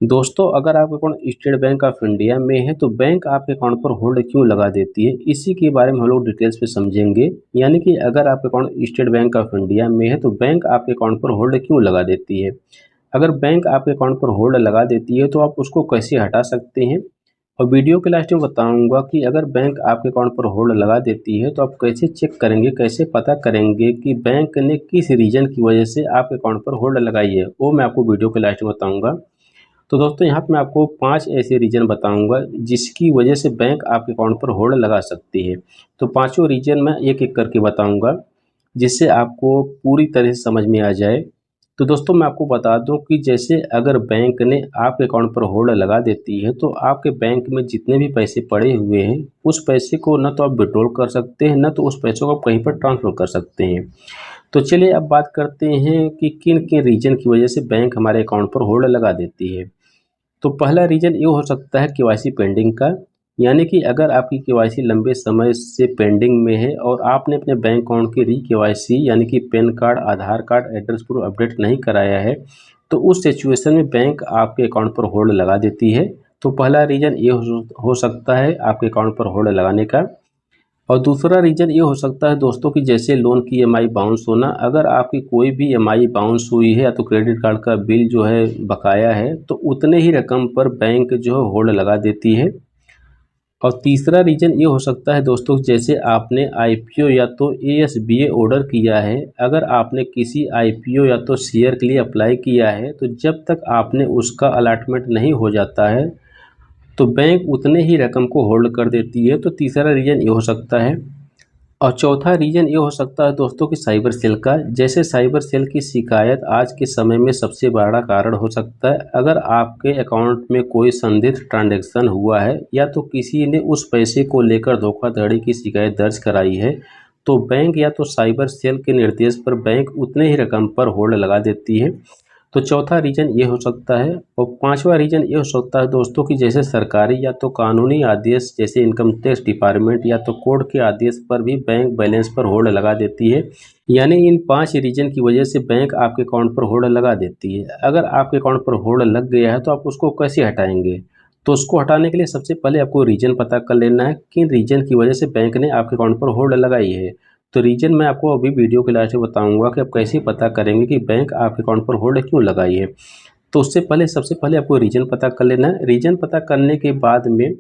दोस्तों, अगर आपका account state bank of India में है तो बैंक आपके अकाउंट पर होल्ड क्यों लगा देती है, इसी के बारे में हम लोग डिटेल्स में समझेंगे। यानी कि अगर आपका account state bank of India में है तो बैंक आपके अकाउंट पर होल्ड क्यों लगा देती है। अगर बैंक आपके अकाउंट पर होल्ड लगा देती है तो आप उसको कैसे हटा सकते हैं, और वीडियो के लास्ट में बताऊंगा कि अगर बैंक आपके अकाउंट पर होल्ड लगा देती है तो आप कैसे चेक करेंगे, कैसे पता करेंगे कि बैंक ने किस रीजन की वजह से आपके अकाउंट पर होल्ड लगाई है, वो मैं आपको वीडियो के लास्ट में बताऊंगा। तो दोस्तों, यहाँ पे मैं आपको 5 ऐसे रीज़न बताऊंगा जिसकी वजह से बैंक आपके अकाउंट पर होल्ड लगा सकती है। तो पांचों रीज़न मैं एक-एक करके बताऊंगा जिससे आपको पूरी तरह से समझ में आ जाए। तो दोस्तों, मैं आपको बता दूं कि जैसे अगर बैंक ने आपके अकाउंट पर होल्ड लगा देती है तो आपके बैंक में जितने भी पैसे पड़े हुए हैं उस पैसे को न तो आप विड्रॉल कर सकते हैं, न तो उस पैसों को आप कहीं पर ट्रांसफ़र कर सकते हैं। तो चलिए अब बात करते हैं कि किन किन रीज़न की वजह से बैंक हमारे अकाउंट पर होल्ड लगा देती है। तो पहला रीज़न ये हो सकता है केवाईसी पेंडिंग का। यानी कि अगर आपकी केवाईसी लंबे समय से पेंडिंग में है और आपने अपने बैंक अकाउंट की केवाईसी यानी कि पैन कार्ड, आधार कार्ड, एड्रेस प्रूफ अपडेट नहीं कराया है, तो उस सिचुएशन में बैंक आपके अकाउंट पर होल्ड लगा देती है। तो पहला रीज़न ये हो सकता है आपके अकाउंट पर होल्ड लगाने का। और दूसरा रीज़न ये हो सकता है दोस्तों कि जैसे लोन की ईएमआई बाउंस होना। अगर आपकी कोई भी ईएमआई बाउंस हुई है या तो क्रेडिट कार्ड का बिल जो है बकाया है, तो उतने ही रकम पर बैंक जो है होल्ड लगा देती है। और तीसरा रीज़न ये हो सकता है दोस्तों, जैसे आपने आईपीओ या तो एएसबीए ऑर्डर किया है। अगर आपने किसी आईपीओ या तो शेयर के लिए अप्लाई किया है तो जब तक आपने उसका अलॉटमेंट नहीं हो जाता है तो बैंक उतने ही रकम को होल्ड कर देती है। तो तीसरा रीज़न ये हो सकता है। और चौथा रीज़न ये हो सकता है दोस्तों कि साइबर सेल का। जैसे साइबर सेल की शिकायत आज के समय में सबसे बड़ा कारण हो सकता है। अगर आपके अकाउंट में कोई संदिग्ध ट्रांजैक्शन हुआ है या तो किसी ने उस पैसे को लेकर धोखाधड़ी की शिकायत दर्ज कराई है, तो बैंक या तो साइबर सेल के निर्देश पर बैंक उतने ही रकम पर होल्ड लगा देती है। तो चौथा रीज़न ये हो सकता है। और पांचवा रीज़न ये हो सकता है दोस्तों कि जैसे सरकारी या तो कानूनी आदेश, जैसे इनकम टैक्स डिपार्टमेंट या तो कोर्ट के आदेश पर भी बैंक बैलेंस पर होल्ड लगा देती है। यानी इन 5 रीज़न की वजह से बैंक आपके अकाउंट पर होल्ड लगा देती है। अगर आपके अकाउंट पर होल्ड लग गया है तो आप उसको कैसे हटाएंगे। तो उसको हटाने के लिए सबसे पहले आपको रीज़न पता कर लेना है, किन रीज़न की वजह से बैंक ने आपके अकाउंट पर होल्ड लगाई है। तो रीज़न मैं आपको अभी वीडियो के लास्ट में बताऊंगा कि आप कैसे पता करेंगे कि बैंक आपके अकाउंट पर होल्ड क्यों लगाई है। तो उससे पहले सबसे पहले आपको रीज़न पता कर लेना है। रीज़न पता करने के बाद में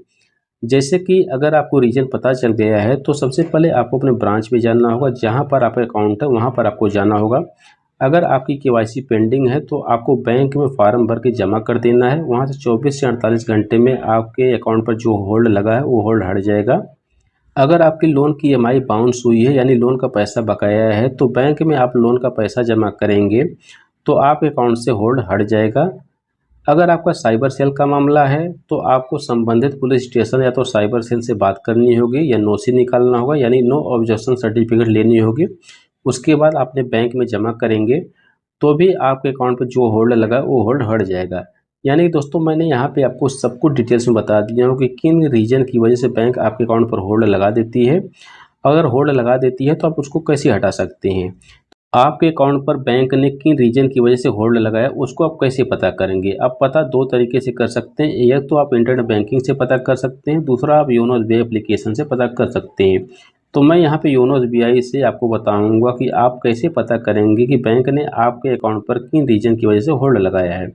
जैसे कि अगर आपको रीज़न पता चल गया है तो सबसे पहले आपको अपने ब्रांच में जाना होगा, जहाँ पर आपका अकाउंट है वहाँ पर आपको जाना होगा। अगर आपकी केवाईसी पेंडिंग है तो आपको बैंक में फ़ार्म भर के जमा कर देना है। वहाँ से 24 से 48 घंटे में आपके अकाउंट पर जो होल्ड लगा है वो होल्ड हट जाएगा। अगर आपकी लोन की ईएमआई बाउंस हुई है यानी लोन का पैसा बकाया है, तो बैंक में आप लोन का पैसा जमा करेंगे तो आपके अकाउंट से होल्ड हट जाएगा। अगर आपका साइबर सेल का मामला है तो आपको संबंधित पुलिस स्टेशन या तो साइबर सेल से बात करनी होगी या नोसी निकालना होगा, यानी नो ऑब्जेक्शन सर्टिफिकेट लेनी होगी। उसके बाद अपने बैंक में जमा करेंगे तो भी आपके अकाउंट पर जो होल्ड लगा वो होल्ड हट जाएगा। यानी कि दोस्तों, मैंने यहाँ पे आपको सब कुछ डिटेल्स में बता दिया हूँ कि किन रीज़न की वजह से बैंक आपके अकाउंट पर होल्ड लगा देती है। अगर होल्ड लगा देती है तो आप उसको कैसे हटा सकते हैं। आपके अकाउंट पर बैंक ने किन रीज़न की वजह से होल्ड लगाया उसको आप कैसे पता करेंगे। आप पता दो तरीके से कर सकते हैं। एक तो आप इंटरनेट बैंकिंग से पता कर सकते हैं, दूसरा आप योनो एसबीआई एप्लीकेशन से पता कर सकते हैं। तो मैं यहाँ पे योनो एसबीआई से आपको बताऊंगा कि आप कैसे पता करेंगे कि बैंक ने आपके अकाउंट पर किन रीज़न की वजह से होल्ड लगाया है।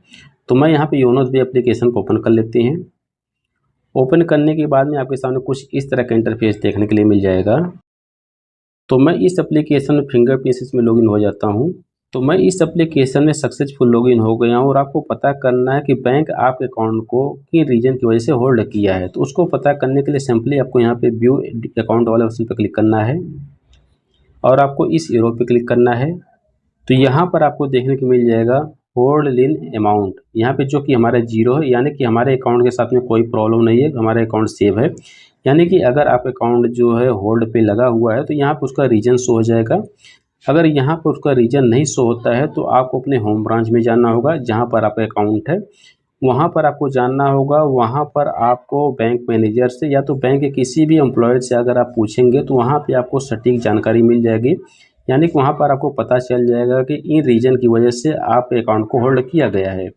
तो मैं यहाँ पे योनो एसबीआई एप्लीकेशन को ओपन कर लेते हैं। ओपन करने के बाद में आपके सामने कुछ इस तरह का इंटरफेस देखने के लिए मिल जाएगा। तो मैं इस एप्लीकेशन में फिंगरप्रिंट में लॉगिन हो जाता हूँ। तो मैं इस एप्लीकेशन में सक्सेसफुल लॉगिन हो गया हूँ और आपको पता करना है कि बैंक आपके अकाउंट को किन रीजन की वजह से होल्ड किया है। तो उसको पता करने के लिए सिंपली आपको यहाँ पे व्यू अकाउंट वाले ऑप्शन पर क्लिक करना है और आपको इस एरो पे क्लिक करना है। तो यहाँ पर आपको देखने को मिल जाएगा होल्ड इन अमाउंट, यहाँ पे जो कि हमारा जीरो है, यानी कि हमारे अकाउंट के साथ में कोई प्रॉब्लम नहीं है, हमारा अकाउंट सेव है। यानी कि अगर आपका अकाउंट जो है होल्ड पे लगा हुआ है तो यहाँ पर उसका रीजन शो हो जाएगा। अगर यहाँ पर उसका रीजन नहीं शो होता है तो आपको अपने होम ब्रांच में जाना होगा, जहाँ पर आपका अकाउंट है वहाँ पर आपको जानना होगा। वहाँ पर आपको बैंक मैनेजर से या तो बैंक के किसी भी एम्प्लॉय से अगर आप पूछेंगे तो वहाँ पे आपको सटीक जानकारी मिल जाएगी। यानी कि वहाँ पर आपको पता चल जाएगा कि इन रीजन की वजह से आपके अकाउंट को होल्ड किया गया है।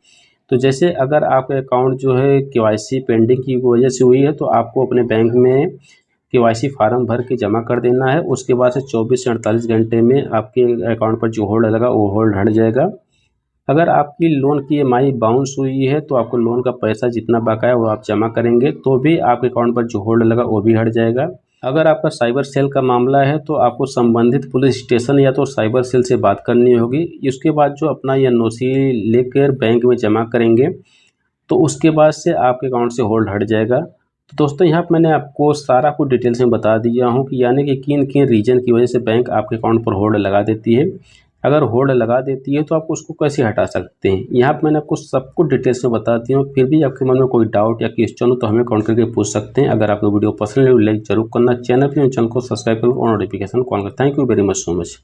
तो जैसे अगर आपका अकाउंट जो है केवाईसी पेंडिंग की वजह से हुई है तो आपको अपने बैंक में केवाईसी फार्म भर के जमा कर देना है। उसके बाद से 24 से 48 घंटे में आपके अकाउंट पर जो होल्ड लगा वो होल्ड हट जाएगा। अगर आपकी लोन की ईएमआई बाउंस हुई है तो आपको लोन का पैसा जितना बकाया वो आप जमा करेंगे तो भी आपके अकाउंट पर जो होल्ड लगा वो भी हट जाएगा। अगर आपका साइबर सेल का मामला है तो आपको संबंधित पुलिस स्टेशन या तो साइबर सेल से बात करनी होगी। इसके बाद जो अपना एनओसी लेकर बैंक में जमा करेंगे तो उसके बाद से आपके अकाउंट से होल्ड हट जाएगा। तो दोस्तों यहाँ पर मैंने आपको सारा कुछ डिटेल्स में बता दिया हूँ कि यानी कि किन किन रीजन की वजह से बैंक आपके अकाउंट पर होल्ड लगा देती है। अगर होल्ड लगा देती है तो आप उसको कैसे हटा सकते हैं, यहाँ पर मैंने आपको सब कुछ डिटेल्स में बता दी हूँ। फिर भी आपके मन में कोई डाउट या क्वेश्चन हो तो हमें कॉल करके पूछ सकते हैं। अगर आपको वीडियो पसंद है लाइक जरूर करना, चैनल को सब्सक्राइब करो और नोटिफिकेशन कॉल करें। Thank you very much so much.